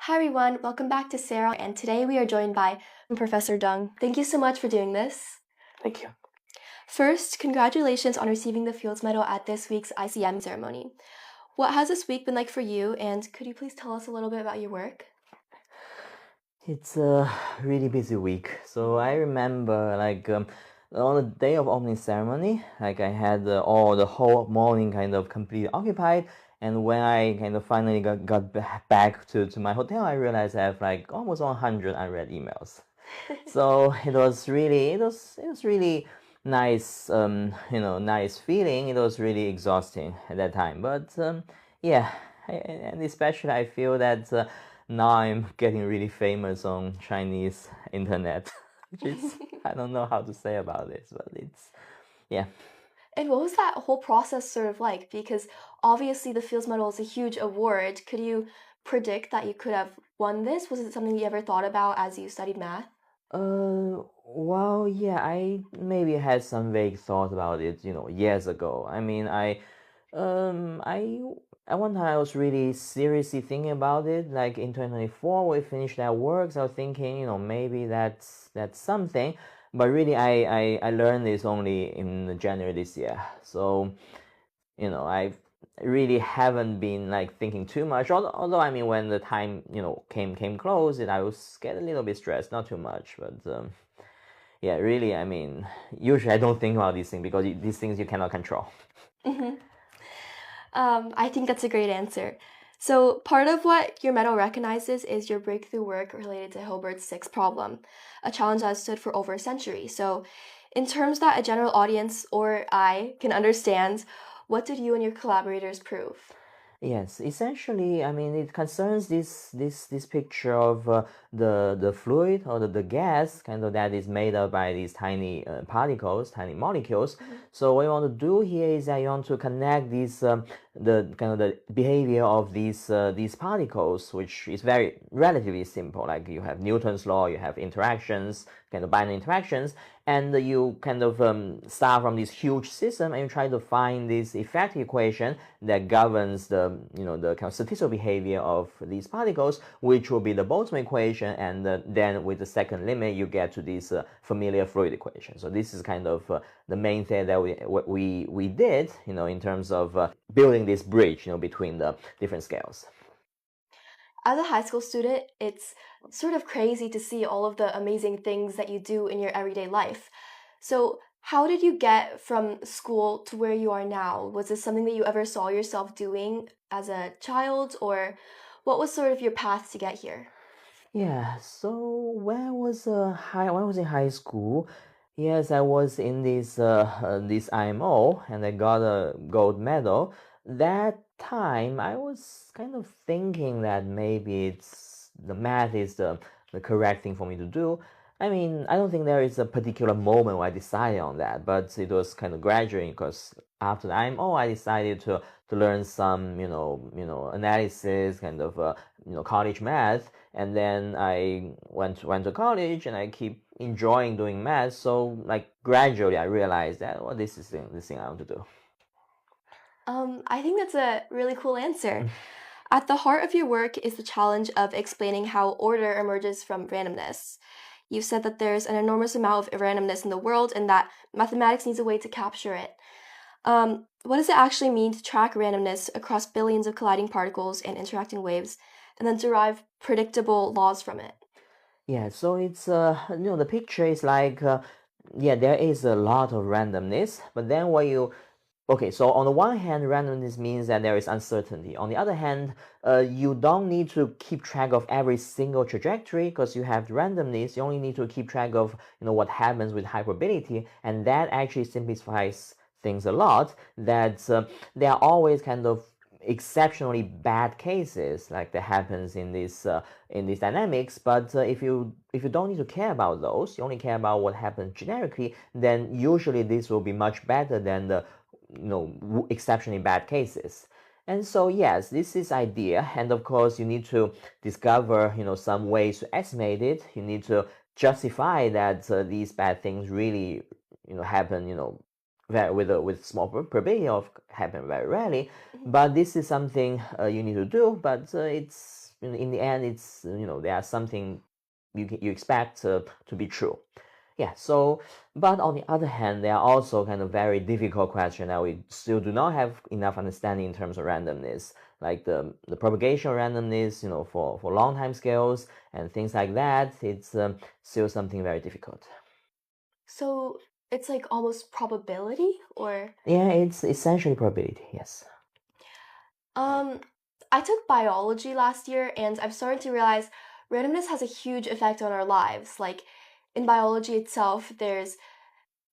Hi everyone, welcome back to Sarah, and today we are joined by Professor Dung. Thank you so much for doing this. Thank you. First, congratulations on receiving the Fields Medal at this week's ICM ceremony. What has this week been like for you, and could you please tell us a little bit about your work? It's a really busy week. So I remember on the day of opening ceremony, I had all the whole morning kind of completely occupied. And when I kind of finally got back to my hotel, I realized I have almost 100 unread emails. So it was really nice, nice feeling. It was really exhausting at that time. But yeah, and especially I feel that now I'm getting really famous on Chinese internet, which is I don't know how to say about this, but yeah. And what was that whole process sort of like? Because obviously the Fields Medal is a huge award. Could you predict that you could have won this? Was it something you ever thought about as you studied math? Well, yeah, I maybe had some vague thought about it, years ago. I mean, I at one time I was really seriously thinking about it. Like in 2024, we finished that work, so I was thinking, maybe that's something. But really, I learned this only in January this year. So, I really haven't been thinking too much. Although I mean, when the time came close, I was get a little bit stressed, not too much, but yeah, really, I mean, usually I don't think about these things because these things you cannot control. Mm-hmm. I think that's a great answer. So part of what your medal recognizes is your breakthrough work related to Hilbert's sixth problem, a challenge that has stood for over a century. So in terms that a general audience or I can understand, what did you and your collaborators prove? Yes, essentially, I mean, it concerns this picture of the fluid or the gas kind of that is made up by these tiny particles, tiny molecules. So what you want to do here is that you want to connect these the kind of the behavior of these particles, which is very relatively simple. Like you have Newton's law, you have interactions, kind of binary interactions, and you kind of start from this huge system and you try to find this effective equation that governs the the kind of statistical behavior of these particles, which will be the Boltzmann equation, and then with the second limit you get to this familiar fluid equation. So this is kind of the main thing that we did in terms of building this bridge between the different scales. As a high school student, it's sort of crazy to see all of the amazing things that you do in your everyday life. So, how did you get from school to where you are now? Was this something that you ever saw yourself doing as a child, or what was sort of your path to get here? Yeah, so when I was in high school, yes, I was in this IMO and I got a gold medal. That time I was kind of thinking that maybe it's the math is the correct thing for me to do. I mean, I don't think there is a particular moment where I decided on that, but it was kind of gradually because after the IMO, I decided to learn some analysis, kind of college math, and then I went to college and I keep enjoying doing math. So gradually I realized that this is the thing I want to do. I think that's a really cool answer. At the heart of your work is the challenge of explaining how order emerges from randomness. You said that there's an enormous amount of randomness in the world and that mathematics needs a way to capture it. What does it actually mean to track randomness across billions of colliding particles and interacting waves and then derive predictable laws from it? Yeah, so it's the picture is yeah, there is a lot of randomness, but then okay, so on the one hand, randomness means that there is uncertainty. On the other hand, you don't need to keep track of every single trajectory because you have randomness. You only need to keep track of what happens with high probability, and that actually simplifies things a lot. That there are always kind of exceptionally bad cases like that happens in these dynamics, but if you don't need to care about those, you only care about what happens generically, then usually this will be much better than the exceptionally bad cases. And so yes, this is idea, and of course you need to discover some ways to estimate it. You need to justify that these bad things really happen with small probability of happen very rarely. But this is something you need to do, but in the end, it's there's something you expect to be true. Yeah, so, but on the other hand, there are also kind of very difficult questions that we still do not have enough understanding in terms of randomness, like the propagation randomness, for long time scales and things like that. It's still something very difficult. So it's like almost probability, or? Yeah, it's essentially probability, yes. I took biology last year, and I'm starting to realize randomness has a huge effect on our lives. Like in biology itself, there's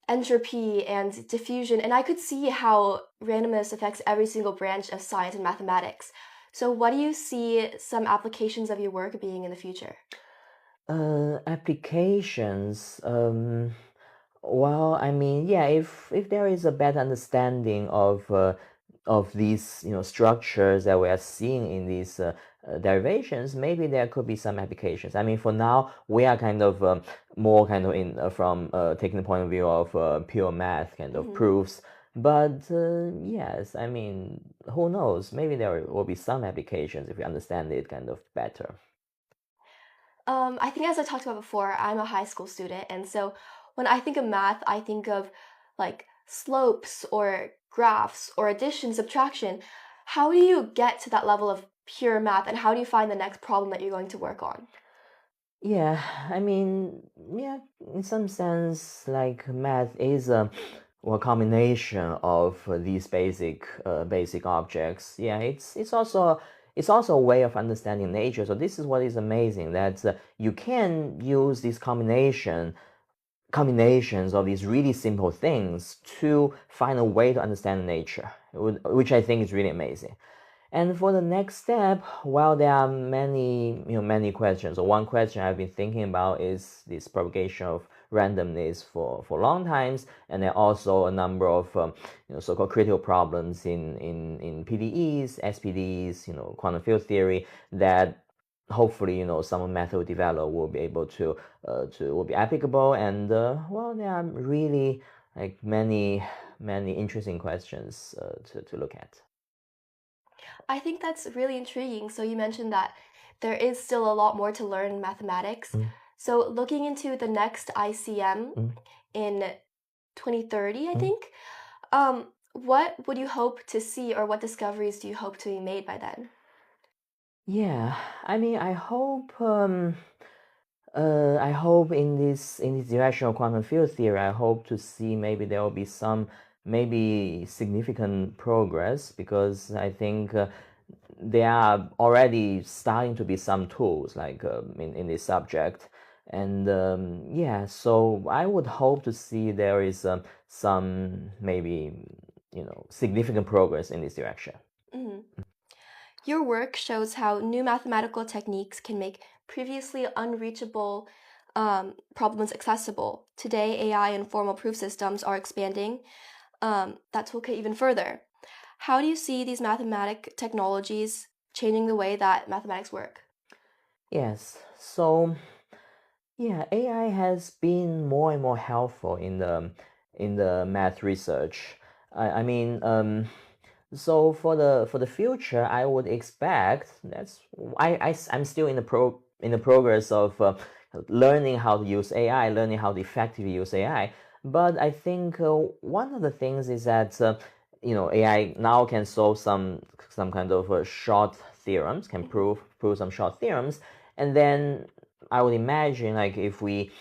entropy and diffusion, and I could see how randomness affects every single branch of science and mathematics. So, what do you see some applications of your work being in the future? Applications. Well, I mean, yeah, if there is a better understanding of these structures that we are seeing in these derivations, maybe there could be some applications. I mean, for now we are kind of more kind of in from taking the point of view of pure math kind of proofs. But yes, I mean, who knows? Maybe there will be some applications if we understand it kind of better. I think as I talked about before, I'm a high school student, and so when I think of math, I think of like slopes or graphs or addition, subtraction. How do you get to that level of pure math, and how do you find the next problem that you're going to work on? Yeah, I mean, yeah, in some sense, like math is a combination of these basic objects. Yeah, it's also a way of understanding nature. So this is what is amazing, that you can use this combinations of these really simple things to find a way to understand nature, which I think is really amazing. And for the next step, well, there are many questions. So one question I've been thinking about is this propagation of randomness for long times, and there are also a number of so-called critical problems in PDEs, SPDs, quantum field theory, that hopefully some method developed will be able to will be applicable. And well, there are really like many interesting questions to look at. I think that's really intriguing. So you mentioned that there is still a lot more to learn in mathematics. So looking into the next ICM in 2030, I think, what would you hope to see, or what discoveries do you hope to be made by then? Yeah, I mean, I hope in this direction of quantum field theory, I hope to see maybe there will be some maybe significant progress, because I think there are already starting to be some tools like in this subject. And yeah, so I would hope to see there is some maybe significant progress in this direction. Your work shows how new mathematical techniques can make previously unreachable problems accessible. Today, AI and formal proof systems are expanding that toolkit even further. How do you see these mathematic technologies changing the way that mathematics work? Yes, so yeah, AI has been more and more helpful in the math research. I mean, so for the future, I would expect I'm still in the progress of learning how to use AI, learning how to effectively use AI. But I think one of the things is that AI now can solve some kind of short theorems, can prove some short theorems, and then I would imagine, like, if we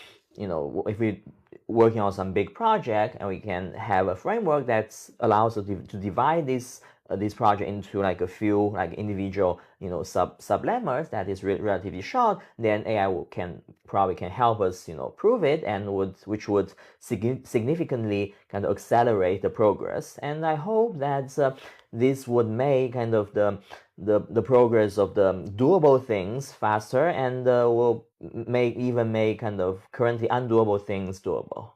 working on some big project, and we can have a framework that allows us to divide this project into like a few like individual sub lemmas that is relatively short, then AI can help us prove it, and which would significantly kind of accelerate the progress. And I hope that this would make kind of the progress of the doable things faster, and will make kind of currently undoable things doable.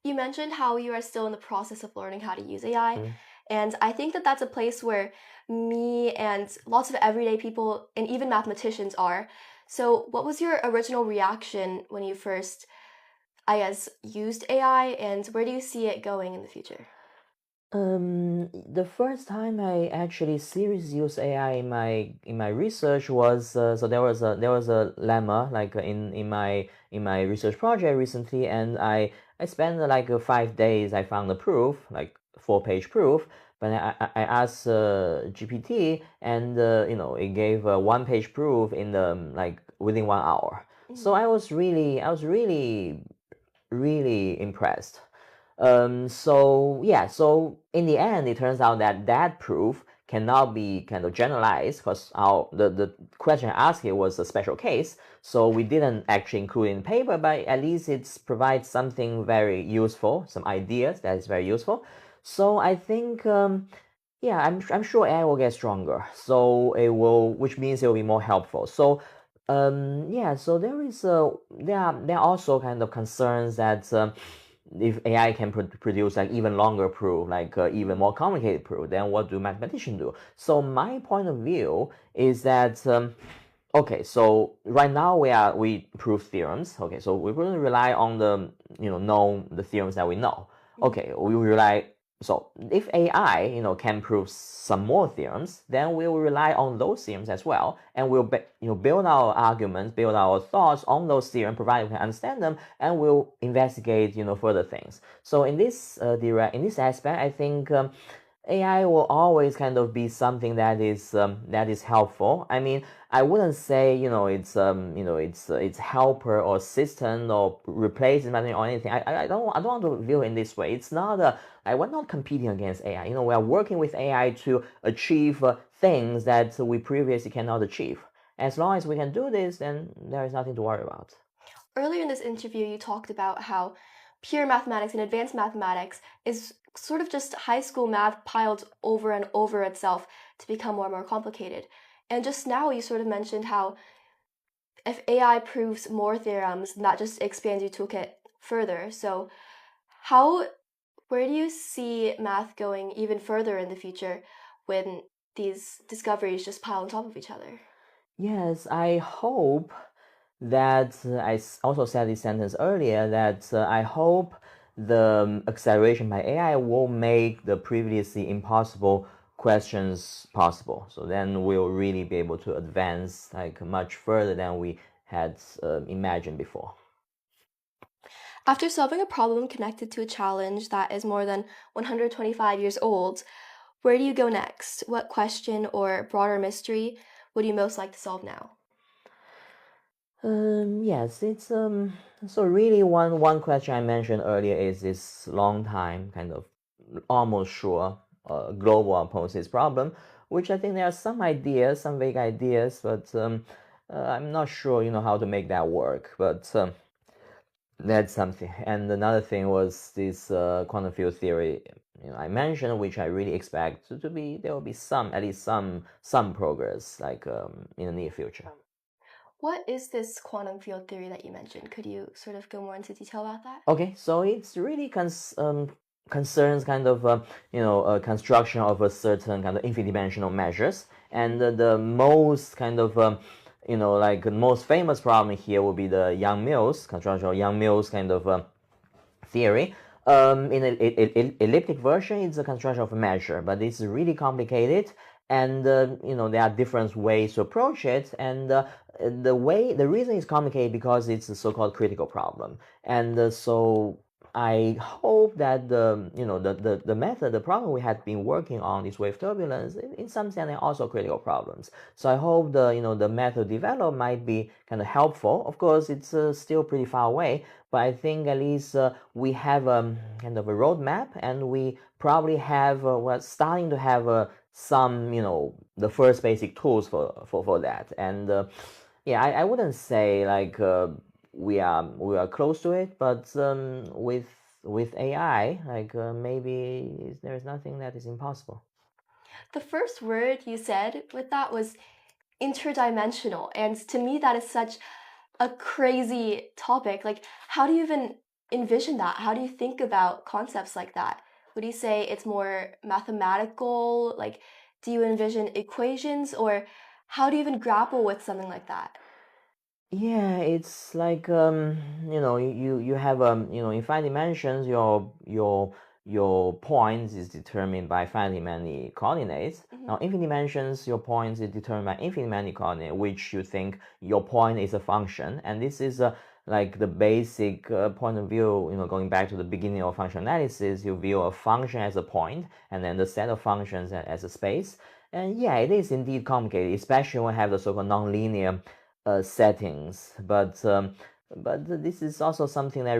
You mentioned how you are still in the process of learning how to use AI, and I think that that's a place where me and lots of everyday people and even mathematicians are. So, what was your original reaction when you first, I guess, used AI, and where do you see it going in the future? The first time I actually seriously used AI in my research was so there was a lemma like in my research project recently, and I spent like 5 days. I found a proof, like 4-page proof, but I asked GPT, and it gave a 1-page proof in the like within 1 hour. So I was really impressed. So yeah, so in the end, it turns out that that proof cannot be kind of generalized because the question I asked here was a special case, so we didn't actually include it in the paper, but at least it provides something very useful, some ideas that is very useful. So I think yeah, I'm sure AI will get stronger, so it will, which means it will be more helpful. So yeah, so there are also kind of concerns that if AI can produce like even longer proof, like even more complicated proof, then what do mathematicians do? So my point of view is that okay, so right now we prove theorems. Okay, so we're going to rely on the know the theorems that we know. Okay, we rely. So if AI can prove some more theorems, then we will rely on those theorems as well, and we'll build our arguments, build our thoughts on those theorems, provided we can understand them, and we'll investigate further things. So in this in this aspect, I think. AI will always kind of be something that is helpful. I mean, I wouldn't say it's helper or assistant or replacement or anything. I don't want to view it in this way. It's not we're not competing against AI. We are working with AI to achieve things that we previously cannot achieve. As long as we can do this, then there is nothing to worry about. Earlier in this interview, you talked about how pure mathematics and advanced mathematics is sort of just high school math piled over and over itself to become more and more complicated. And just now, you sort of mentioned how if AI proves more theorems, that just expands your toolkit further. So, where do you see math going even further in the future when these discoveries just pile on top of each other? Yes, I hope that also said this sentence earlier that I hope the acceleration by AI will make the previously impossible questions possible. So then we'll really be able to advance like much further than we had imagined before. After solving a problem connected to a challenge that is more than 125 years old, where do you go next? What question or broader mystery would you most like to solve now? Yes, it's so really one question I mentioned earlier is this long time kind of almost sure global hypothesis problem, which I think there are some ideas, some vague ideas, but I'm not sure how to make that work. But that's something. And another thing was this quantum field theory I mentioned, which I really expect to be there will be at least some progress like in the near future. What is this quantum field theory that you mentioned? Could you sort of go more into detail about that? Okay, so it's really concerns kind of construction of a certain kind of infinite dimensional measures, and the most kind of like the most famous problem here will be the Young-Mills construction of Young-Mills kind of theory. In an elliptic version, it's a construction of a measure, but it's really complicated, and there are different ways to approach it, and the reason it's complicated because it's a so-called critical problem, and so I hope that the method, the problem we had been working on, this wave turbulence, in some sense, are also critical problems. So I hope the method developed might be kind of helpful. Of course, it's still pretty far away, but I think at least we have kind of a roadmap, and we probably have we're starting to have some the first basic tools for that, and yeah, I wouldn't say like we are close to it, but with AI, like maybe there is nothing that is impossible. The first word you said with that was interdimensional, and to me that is such a crazy topic. Like, how do you even envision that? How do you think about concepts like that? Would you say it's more mathematical? Like, do you envision equations, or how do you even grapple with something like that? Yeah, it's like you have in 5 dimensions your your points is determined by finitely many coordinates. Mhm. Now, infinite dimensions, your points is determined by infinitely many coordinates, which you think your point is a function. And this is like the basic point of view, going back to the beginning of function analysis, you view a function as a point and then the set of functions as a space. And yeah, it is indeed complicated, especially when we have the so-called nonlinear settings. But this is also something that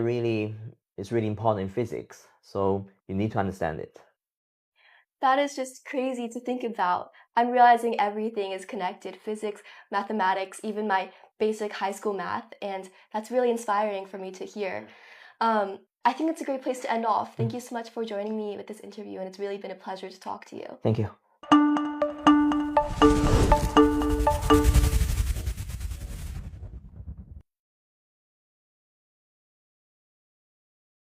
is really important in physics. So you need to understand it. That is just crazy to think about. I'm realizing everything is connected: physics, mathematics, even my basic high school math, and that's really inspiring for me to hear. I think it's a great place to end off. Thank you so much for joining me with this interview, and it's really been a pleasure to talk to you. Thank you.